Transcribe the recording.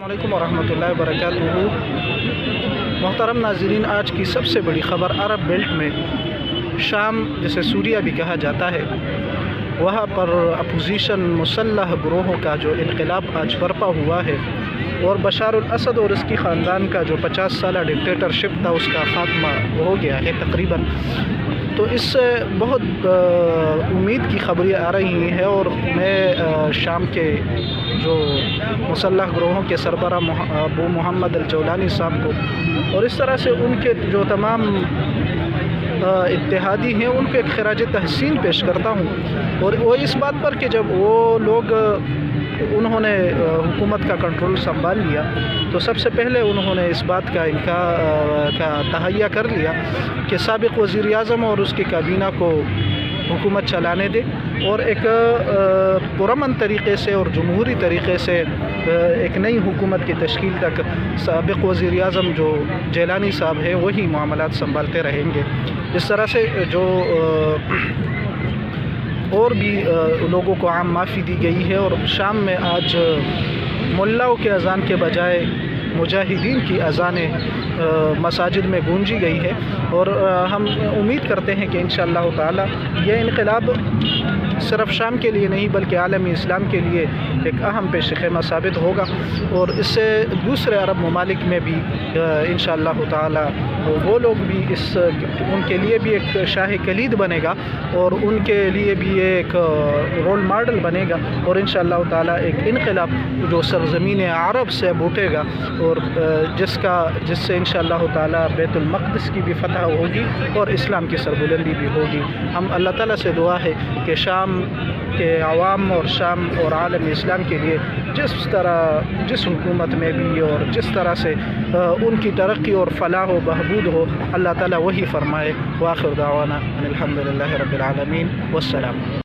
السلام علیکم ورحمۃ اللہ وبرکاتہ۔ محترم ناظرین، آج کی سب سے بڑی خبر عرب بیلٹ میں شام، جسے سوریہ بھی کہا جاتا ہے، وہاں پر اپوزیشن مسلح گروہوں کا جو انقلاب آج برپا ہوا ہے اور بشار الاسد اور اس کی خاندان کا جو 50 سالہ ڈکٹیٹرشپ تھا اس کا خاتمہ ہو گیا ہے تقریباً۔ تو اس سے بہت امید کی خبریں آ رہی ہیں اور میں شام کے جو مسلح گروہوں کے سربراہ ابو محمد الجولانی صاحب کو اور اس طرح سے ان کے جو تمام اتحادی ہیں ان کو ایک خراج تحسین پیش کرتا ہوں، اور وہ اس بات پر کہ جب وہ لوگ انہوں نے حکومت کا کنٹرول سنبھال لیا تو سب سے پہلے انہوں نے اس بات کا تہیہ کر لیا کہ سابق وزیر اعظم اور اس کی کابینہ کو حکومت چلانے دے اور ایک پرامن طریقے سے اور جمہوری طریقے سے ایک نئی حکومت کی تشکیل تک سابق وزیر اعظم جو جیلانی صاحب ہے وہی معاملات سنبھالتے رہیں گے۔ اس طرح سے جو اور بھی لوگوں کو عام معافی دی گئی ہے، اور شام میں آج ملاؤں کے اذان کے بجائے مجاہدین کی اذانیں مساجد میں گونجی گئی ہے، اور ہم امید کرتے ہیں کہ انشاءاللہ تعالی یہ انقلاب صرف شام کے لیے نہیں بلکہ عالمی اسلام کے لیے ایک اہم پیش خیمہ ثابت ہوگا، اور اس سے دوسرے عرب ممالک میں بھی انشاءاللہ تعالی وہ لوگ بھی ان کے لیے بھی ایک شاہ کلید بنے گا اور ان کے لیے بھی ایک رول ماڈل بنے گا، اور انشاءاللہ تعالی ایک انقلاب جو سرزمین عرب سے اٹھے گا اور جس سے انشاءاللہ تعالی بیت المقدس کی بھی فتح ہوگی اور اسلام کی سربلندی بھی ہوگی۔ ہم اللہ تعالیٰ سے دعا ہے کہ شام کے عوام اور شام اور عالم اسلام کے لیے جس حکومت میں بھی اور جس طرح سے ان کی ترقی اور فلاح و بہبود ہو، اللہ تعالیٰ وہی فرمائے۔ وآخر دعوانا ان الحمد للہ رب العالمین، والسلام۔